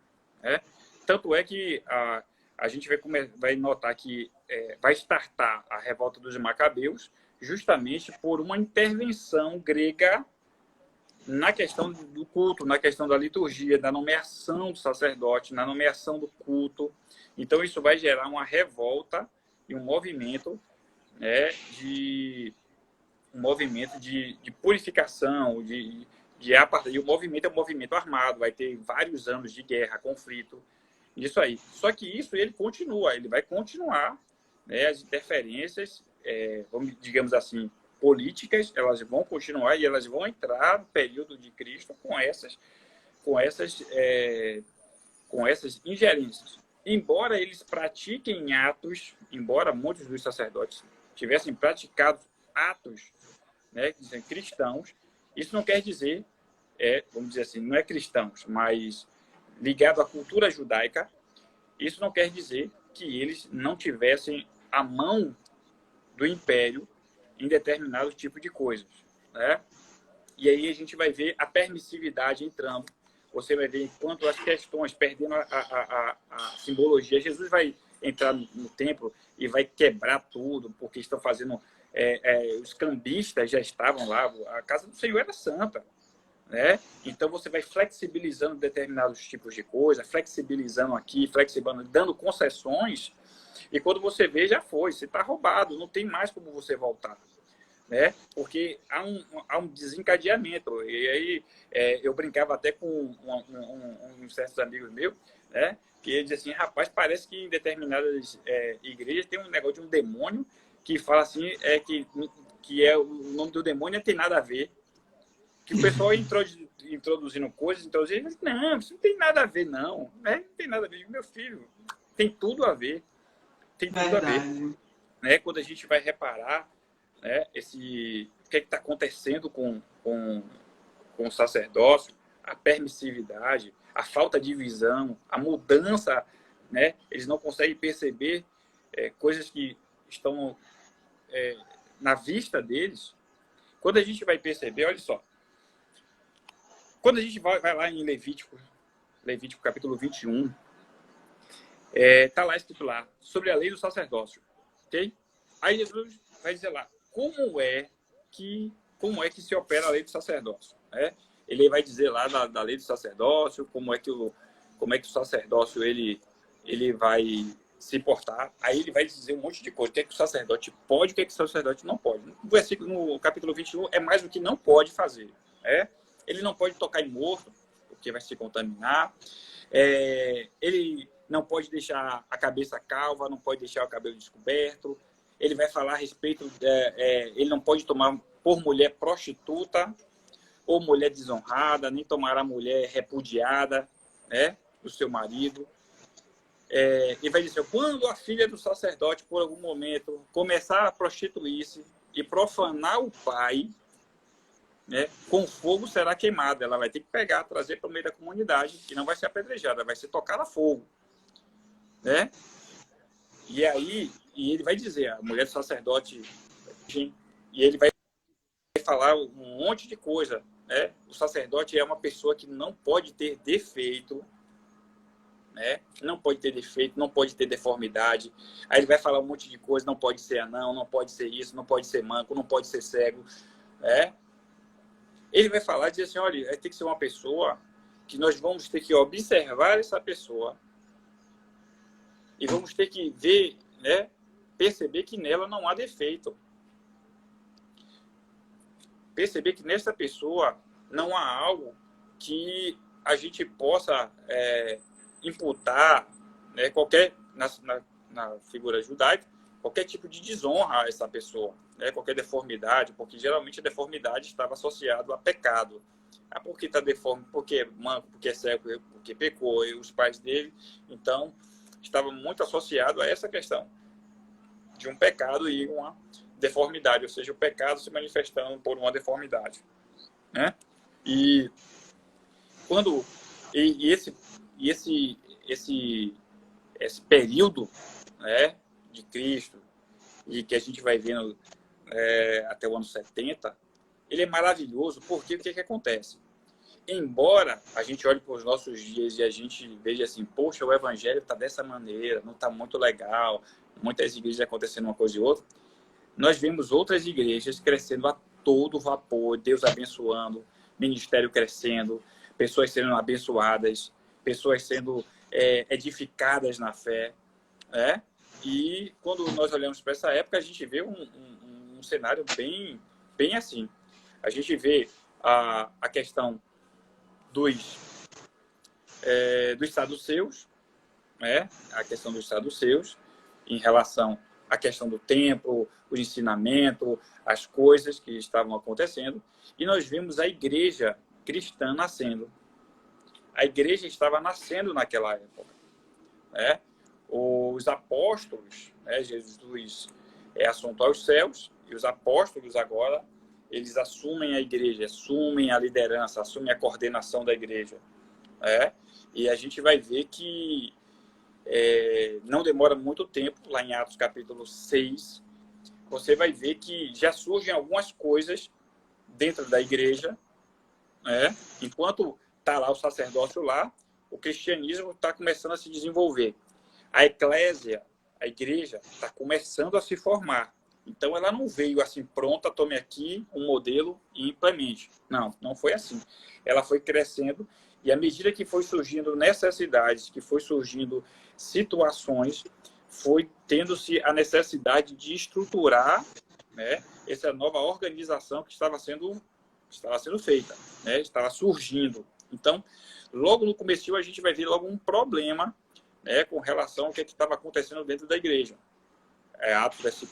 Tanto é que a gente vai notar que vai startar a revolta dos Macabeus justamente por uma intervenção grega na questão do culto, na questão da liturgia, da nomeação do sacerdote, na nomeação do culto. Então, isso vai gerar uma revolta e um movimento de purificação, e o movimento é um movimento armado, vai ter vários anos de guerra, conflito, isso aí. Só que isso ele vai continuar, as interferências, digamos assim, políticas, elas vão continuar e elas vão entrar no período de Cristo com essas ingerências. Embora eles pratiquem atos, embora muitos dos sacerdotes tivessem praticado atos cristãos, isso não quer dizer, vamos dizer assim, não é cristãos, mas ligado à cultura judaica, isso não quer dizer que eles não tivessem a mão do império em determinado tipo de coisas. E aí a gente vai ver a permissividade entrando. Você vai ver enquanto as questões perdendo a simbologia. Jesus vai entrar no templo e vai quebrar tudo, porque estão fazendo... os cambistas já estavam lá, a casa do Senhor era santa. Então você vai flexibilizando determinados tipos de coisa, flexibilizando aqui, flexibilizando, dando concessões, e quando você vê, já foi, você está roubado, não tem mais como você voltar. Porque há um desencadeamento. E aí eu brincava até com uns certos amigos meus, que eles diziam assim, rapaz, parece que em determinadas igrejas tem um negócio de um demônio que fala assim, que o nome do demônio não tem nada a ver. Que o pessoal introduzindo coisas, não, isso não tem nada a ver, não. Não tem nada a ver. Meu filho, tem tudo a ver. Tem tudo a ver. Quando a gente vai reparar o que está acontecendo com o sacerdócio, a permissividade, a falta de visão, a mudança, eles não conseguem perceber coisas que estão na vista deles. Quando a gente vai perceber, olha só, quando a gente vai lá em Levítico capítulo 21, está lá escrito lá, sobre a lei do sacerdócio, ok? Aí Jesus vai dizer lá, como é que se opera a lei do sacerdócio? ele vai dizer lá da lei do sacerdócio, como é que o sacerdócio ele vai se portar. Aí ele vai dizer um monte de coisa. O que é que o sacerdote pode, o que é que o sacerdote não pode. No capítulo 21 é mais o que não pode fazer. Ele não pode tocar em morto, porque vai se contaminar. Ele não pode deixar a cabeça calva, não pode deixar o cabelo descoberto. Ele vai falar a respeito... ele não pode tomar por mulher prostituta ou mulher desonrada, nem tomar a mulher repudiada, do seu marido. E vai dizer, quando a filha do sacerdote, por algum momento, começar a prostituir-se e profanar o pai, com fogo será queimada. Ela vai ter que pegar, trazer para o meio da comunidade, e não vai ser apedrejada, vai ser tocada a fogo. E aí, ele vai dizer, a mulher do sacerdote, e ele vai falar um monte de coisa. O sacerdote é uma pessoa que não pode ter defeito, não pode ter defeito, não pode ter deformidade. Aí ele vai falar um monte de coisa, não pode ser anão, não pode ser isso, não pode ser manco, não pode ser cego. Ele vai falar e dizer assim, olha, tem que ser uma pessoa que nós vamos ter que observar essa pessoa e vamos ter que ver, perceber que nela não há defeito. Perceber que nessa pessoa não há algo que a gente possa imputar, qualquer, na figura judaica, qualquer tipo de desonra a essa pessoa, qualquer deformidade, porque geralmente a deformidade estava associada a pecado. Porque está deforme, porque é manco, porque é cego, porque pecou, e os pais dele, então estava muito associado a essa questão de um pecado e uma deformidade, ou seja, o pecado se manifestando por uma deformidade, E quando esse período, de Cristo, e que a gente vai vendo até o ano 70, ele é maravilhoso, porque o que acontece? Embora a gente olhe para os nossos dias e a gente veja assim, poxa, o evangelho está dessa maneira, não está muito legal, muitas igrejas acontecendo uma coisa e outra, nós vemos outras igrejas crescendo a todo vapor, Deus abençoando, ministério crescendo, pessoas sendo abençoadas, pessoas sendo edificadas na fé. E quando nós olhamos para essa época, a gente vê um cenário bem assim. A gente vê a questão dos saduceus, a questão dos saduceus em relação à questão do templo, o ensinamento, as coisas que estavam acontecendo, e nós vimos a igreja cristã nascendo. A igreja estava nascendo naquela época. Os apóstolos, Jesus assuntou aos céus, e os apóstolos agora, eles assumem a igreja, assumem a liderança, assumem a coordenação da igreja. E a gente vai ver que não demora muito tempo, lá em Atos capítulo 6, você vai ver que já surgem algumas coisas dentro da igreja, enquanto está lá o sacerdócio lá, o cristianismo está começando a se desenvolver. A eclésia, a igreja, está começando a se formar. Então, ela não veio assim pronta, tome aqui um modelo e implemente. Não foi assim. Ela foi crescendo e à medida que foi surgindo necessidades, que foi surgindo situações, foi tendo-se a necessidade de estruturar, essa nova organização que estava sendo feita, estava surgindo. Então, logo no começo a gente vai ver logo um problema, com relação ao que estava acontecendo dentro da igreja. Atos,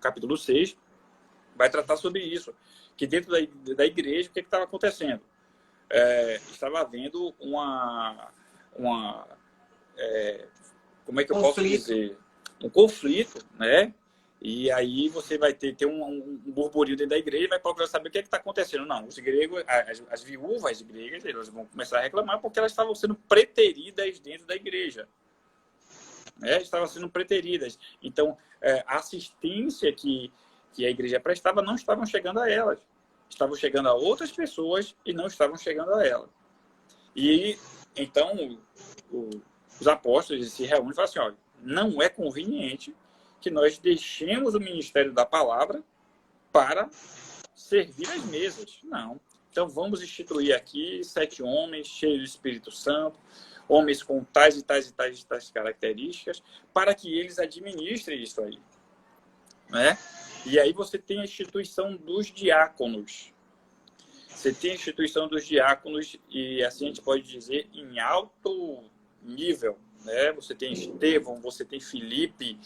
capítulo 6, vai tratar sobre isso. Que dentro da igreja, o que estava acontecendo? Estava havendo como é que eu posso dizer? Um conflito, E aí você vai ter um burburinho dentro da igreja e vai procurar saber o que está acontecendo. Não, os gregos, as viúvas gregas, elas vão começar a reclamar porque elas estavam sendo preteridas dentro da igreja. Estavam sendo preteridas. Então, a assistência que a igreja prestava não estavam chegando a elas. Estavam chegando a outras pessoas e não estavam chegando a elas. E, então, os apóstolos se reúnem e falam assim, olha, não é conveniente que nós deixemos o ministério da palavra para servir as mesas. Não. Então, vamos instituir aqui 7 homens cheios do Espírito Santo, homens com tais e tais e tais e tais características, para que eles administrem isso aí, né? E aí você tem a instituição dos diáconos. Você tem a instituição dos diáconos, e assim a gente pode dizer em alto nível, né? Você tem Estevão, você tem Filipe,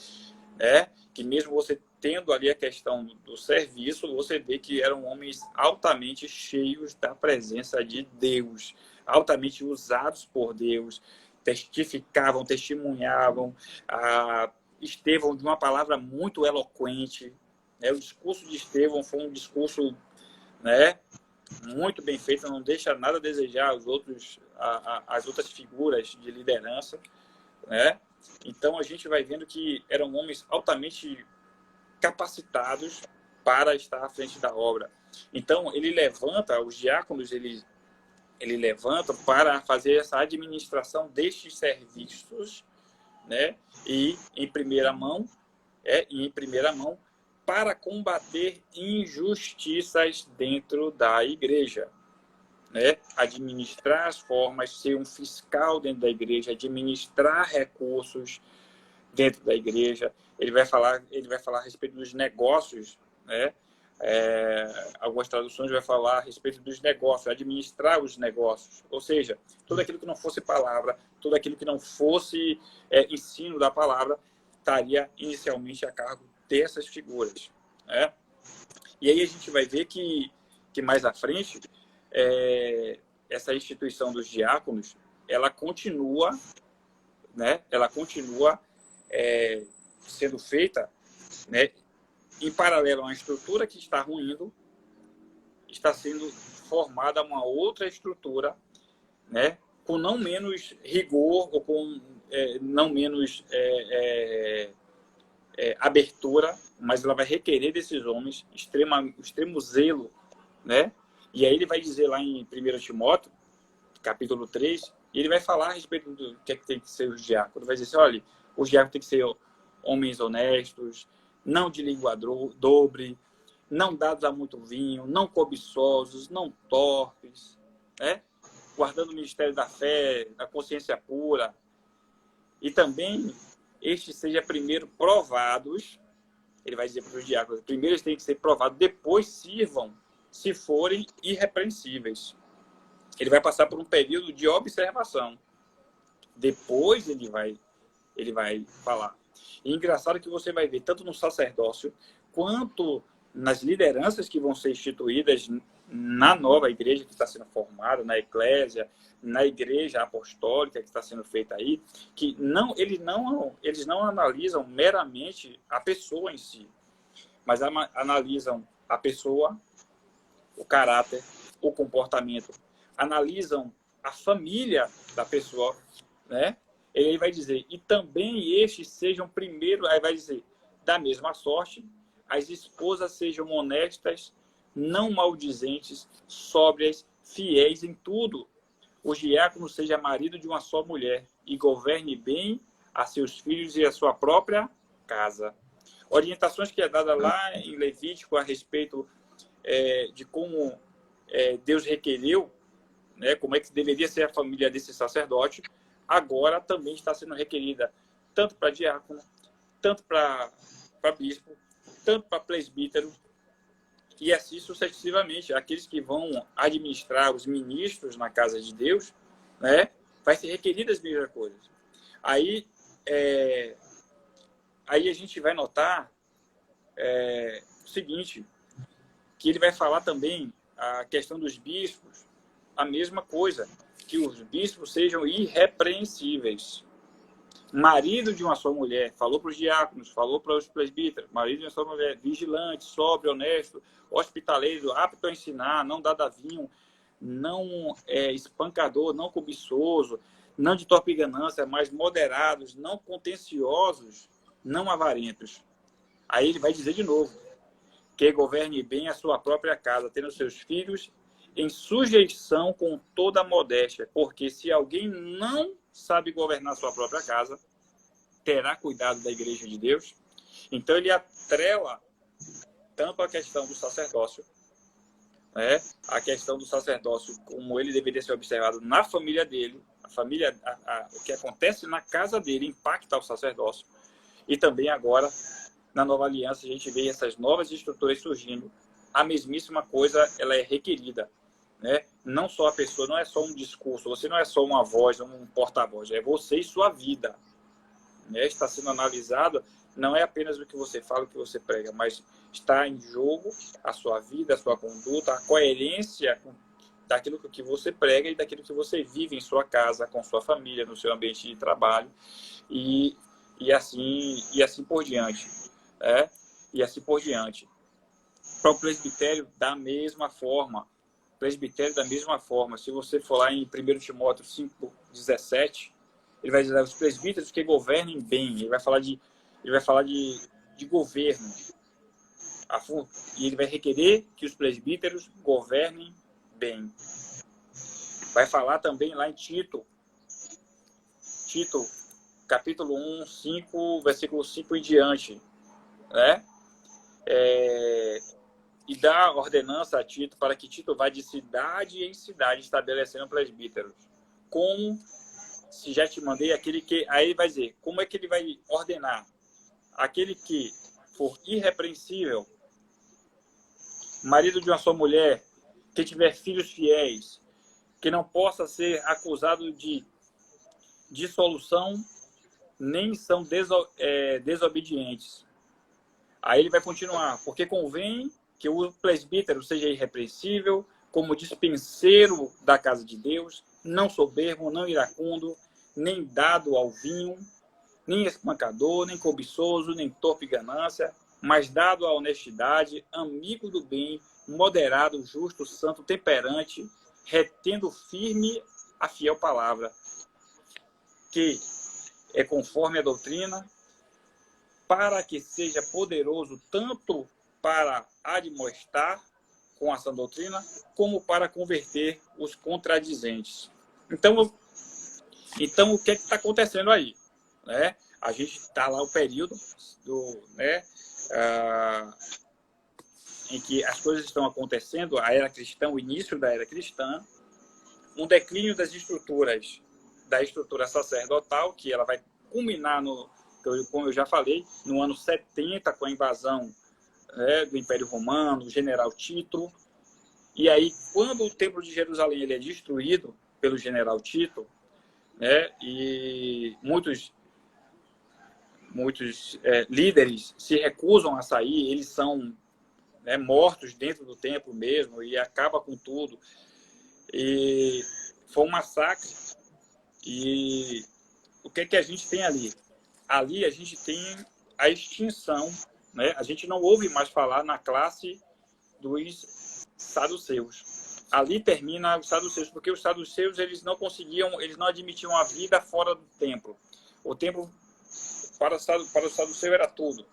né? Que mesmo você tendo ali a questão do serviço, você vê que eram homens altamente cheios da presença de Deus, altamente usados por Deus, testificavam, testemunhavam. Estevão, de uma palavra muito eloquente, né? O discurso de Estevão foi um discurso, né, muito bem feito, não deixa nada a desejar as outras figuras de liderança, né? Então a gente vai vendo que eram homens altamente capacitados para estar à frente da obra. Então ele levanta, os diáconos, ele levanta para fazer essa administração destes serviços, né? E em primeira mão, para combater injustiças dentro da igreja, né? Administrar as formas, ser um fiscal dentro da igreja, administrar recursos dentro da igreja. Ele vai falar a respeito dos negócios, né? Algumas traduções vai falar a respeito dos negócios, administrar os negócios, ou seja, tudo aquilo que não fosse palavra, tudo aquilo que não fosse ensino da palavra, estaria inicialmente a cargo dessas figuras, né? E aí a gente vai ver que mais à frente, essa instituição dos diáconos, ela continua, né? Ela continua sendo feita, né? Em paralelo a uma estrutura que está ruindo, está sendo formada uma outra estrutura, né? Com não menos rigor ou com não menos abertura, mas ela vai requerer desses homens extremo zelo, né? E aí ele vai dizer lá em 1 Timóteo, capítulo 3, e ele vai falar a respeito do que é que tem que ser os diáconos. Ele vai dizer assim, olha, os diáconos têm que ser homens honestos, não de língua dobre, não dados a muito vinho, não cobiçosos, não torpes, né? Guardando o ministério da fé, da consciência pura. E também estes sejam primeiro provados, ele vai dizer para os diáconos, primeiro eles têm que ser provados, depois sirvam, se forem irrepreensíveis. Ele vai passar por um período de observação. Depois ele vai falar. E engraçado que você vai ver, tanto no sacerdócio, quanto nas lideranças que vão ser instituídas na nova igreja que está sendo formada, na eclésia, na igreja apostólica que está sendo feita aí, que eles não analisam meramente a pessoa em si, mas analisam a pessoa, o caráter, o comportamento, analisam a família da pessoa, né? Ele vai dizer, e também estes sejam primeiro, aí vai dizer, da mesma sorte, as esposas sejam honestas, não maldizentes, sóbrias, fiéis em tudo. O diácono seja marido de uma só mulher e governe bem a seus filhos e a sua própria casa. Orientações que é dada lá em Levítico a respeito de como Deus requereu, né, como é que deveria ser a família desse sacerdote, agora também está sendo requerida tanto para diácono, tanto para bispo, tanto para presbítero, e assim sucessivamente. Aqueles que vão administrar os ministros na casa de Deus, né, vai ser requerida as mesmas coisas. Aí a gente vai notar o seguinte, que ele vai falar também a questão dos bispos, a mesma coisa, que os bispos sejam irrepreensíveis. Marido de uma só mulher, falou para os diáconos, falou para os presbíteros, marido de uma só mulher, vigilante, sóbrio, honesto, hospitaleiro, apto a ensinar, não dado a vinho, não espancador, não cobiçoso, não de torpe ganância, mas moderados, não contenciosos, não avarentos. Aí ele vai dizer de novo, que governe bem a sua própria casa, tendo seus filhos em sujeição com toda a modéstia, porque se alguém não sabe governar sua própria casa, terá cuidado da igreja de Deus. Então ele atrela tanto a questão do sacerdócio, né? A questão do sacerdócio, como ele deveria ser observado na família dele, o que acontece na casa dele impacta o sacerdócio. E também agora, na nova aliança, a gente vê essas novas estruturas surgindo. A mesmíssima coisa, ela é requerida, né? Não só a pessoa, não é só um discurso, você não é só uma voz, um porta-voz, é você e sua vida, né? Está sendo analisado, não é apenas o que você fala, o que você prega, mas está em jogo a sua vida, a sua conduta, a coerência daquilo que você prega e daquilo que você vive em sua casa, com sua família, no seu ambiente de trabalho e assim por diante, né? E assim por diante. Para o presbitério, da mesma forma. Presbitério, da mesma forma. Se você for lá em 1 Timóteo 5:17, ele vai dizer os presbíteros que governem bem. Ele vai falar de governo. E ele vai requerer que os presbíteros governem bem. Vai falar também lá em Tito, capítulo 1, 5, versículo 5 em diante, né? E dá ordenança a Tito para que Tito vá de cidade em cidade estabelecendo presbíteros. Como, se já te mandei, aquele que... Aí ele vai dizer, como é que ele vai ordenar? Aquele que for irrepreensível, marido de uma só mulher, que tiver filhos fiéis, que não possa ser acusado de dissolução, nem são desobedientes. Aí ele vai continuar, porque convém que o presbítero seja irrepreensível, como dispenseiro da casa de Deus, não soberbo, não iracundo, nem dado ao vinho, nem espancador, nem cobiçoso, nem torpe ganância, mas dado à honestidade, amigo do bem, moderado, justo, santo, temperante, retendo firme a fiel palavra, que é conforme a doutrina, para que seja poderoso tanto para admoestar com a sã doutrina, como para converter os contradizentes. Então o que está acontecendo aí? Né? A gente está lá o período em que as coisas estão acontecendo, a era cristã, o início da era cristã, um declínio das estruturas, da estrutura sacerdotal, que ela vai culminar, como eu já falei, no ano 70, com a invasão do Império Romano, o general Tito. E aí, quando o Templo de Jerusalém ele é destruído pelo general Tito, né, e muitos líderes se recusam a sair, eles são mortos dentro do templo mesmo, e acaba com tudo. E foi um massacre. E o que a gente tem ali? Ali a gente tem a extinção, né? A gente não ouve mais falar na classe dos saduceus. Ali termina os saduceus, porque os saduceus eles não admitiam a vida fora do templo. O templo para o saduceu era tudo.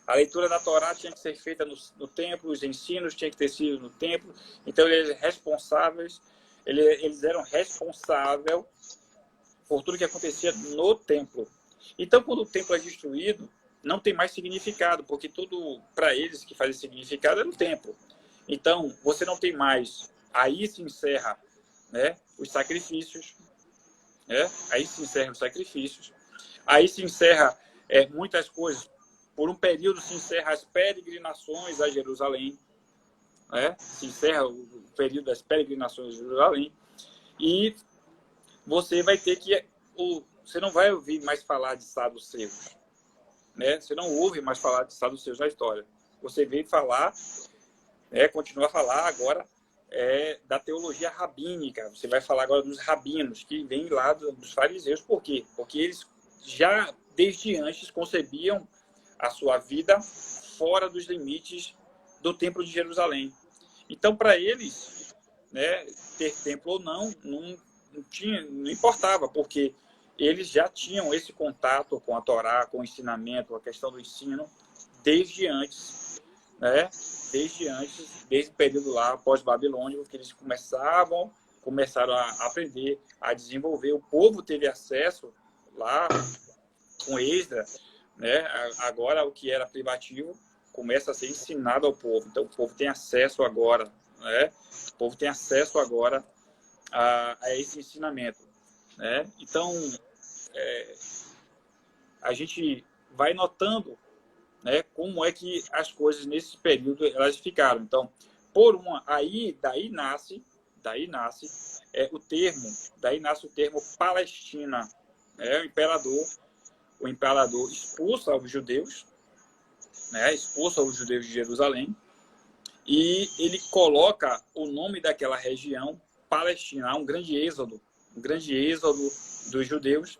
A leitura da Torá tinha que ser feita no templo, os ensinos tinham que ter sido no templo. Então eles eram responsáveis por tudo que acontecia no templo. Então, quando o templo é destruído, não tem mais significado, porque tudo para eles que fazia significado era o templo. Então, você não tem mais. Aí se encerra, né, os sacrifícios. Né? Aí se encerram os sacrifícios. Aí se encerra muitas coisas. Por um período se encerra as peregrinações a Jerusalém. Né? Se encerra o período das peregrinações a Jerusalém. E você vai ter que... Você não vai ouvir mais falar de saduceus. Né? Você não ouve mais falar de saduceus na história. Você veio falar, continua a falar agora da teologia rabínica. Você vai falar agora dos rabinos, que vêm lá dos fariseus. Por quê? Porque eles já, desde antes, concebiam a sua vida fora dos limites do Templo de Jerusalém. Então, para eles, né, ter templo ou não importava, porque eles já tinham esse contato com a Torá, com o ensinamento, a questão do ensino, desde antes, né? Desde o período lá pós-babilônico, que eles começaram a aprender, a desenvolver. O povo teve acesso lá com Esdras, né? Agora o que era privativo começa a ser ensinado ao povo. Então o povo tem acesso agora né? O povo tem acesso agora a esse ensinamento, né? Então, a gente vai notando, né, como é que as coisas nesse período elas ficaram. Então, daí nasce o termo Palestina, né? O imperador expulsa os judeus, né? Expulsa os judeus de Jerusalém, e ele coloca o nome daquela região Palestina. Há um grande êxodo dos judeus,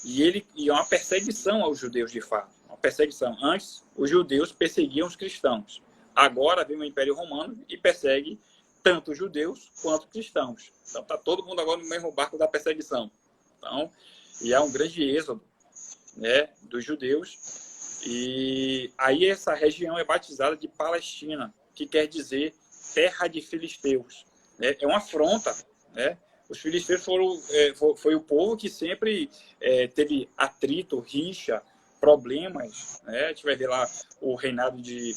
e é uma perseguição aos judeus de fato, uma perseguição. Antes, os judeus perseguiam os cristãos. Agora vem o Império Romano e persegue tanto os judeus quanto os cristãos. Então está todo mundo agora no mesmo barco da perseguição. Então, e há um grande êxodo, né, dos judeus. E aí essa região é batizada de Palestina, que quer dizer terra de filisteus. É uma afronta, né? Os filisteus foi o povo que sempre teve atrito, rixa, problemas, né? A gente vai ver lá o reinado de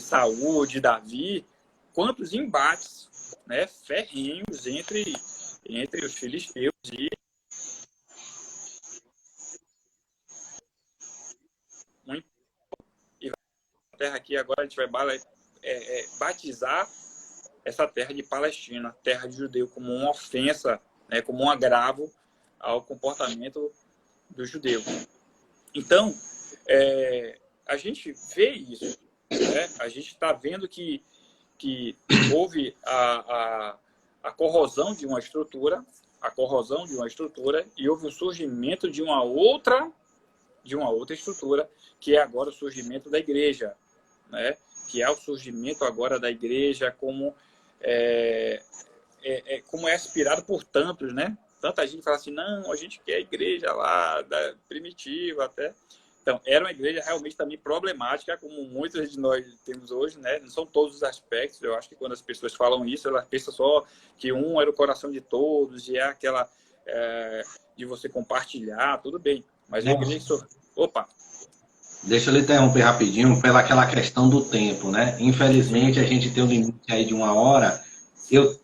Saul, de Davi, quantos embates, né, ferrenhos entre os filisteus e a terra aqui. Agora a gente vai batizar essa terra de Palestina, terra de judeu, como uma ofensa, né, como um agravo ao comportamento do judeu. Então, a gente vê isso, né? A gente está vendo que houve a corrosão de uma estrutura, e houve o surgimento de uma outra estrutura, que é agora o surgimento da igreja, né? Que é o surgimento agora da igreja como como é aspirado por tantos, né? Tanta gente fala assim, não, a gente quer a igreja lá, primitiva até. Então, era uma igreja realmente também problemática, como muitas de nós temos hoje, né? Não são todos os aspectos. Eu acho que quando as pessoas falam isso, elas pensam só que um era o coração de todos, e é aquela de você compartilhar, tudo bem. Mas a igreja... Opa! Deixa eu lhe interromper rapidinho pela aquela questão do tempo, né? Infelizmente, a gente tem um limite aí de 1 hora. Eu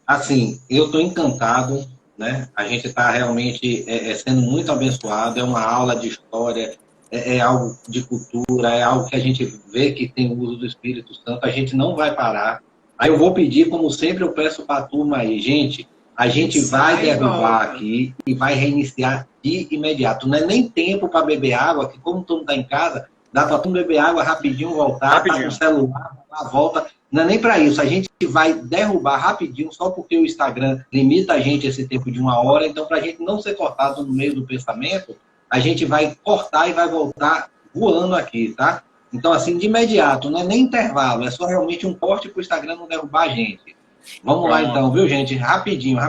estou encantado, né? A gente está realmente sendo muito abençoado. É uma aula de história, é algo de cultura, é algo que a gente vê que tem o uso do Espírito Santo. A gente não vai parar. Aí eu vou pedir, como sempre, eu peço para a turma aí, gente, a gente vai derrubar aqui e vai reiniciar de imediato. Não é nem tempo para beber água, que como todo mundo está em casa, dá para todo mundo beber água rapidinho, voltar, tá com o celular, volta. Não é nem para isso. A gente vai derrubar rapidinho, só porque o Instagram limita a gente esse tempo de 1 hora. Então, para a gente não ser cortado no meio do pensamento, a gente vai cortar e vai voltar voando aqui, tá? Então, assim, de imediato, não é nem intervalo, é só realmente um corte para o Instagram não derrubar a gente. Vamos lá, então, viu, gente? Rapidinho.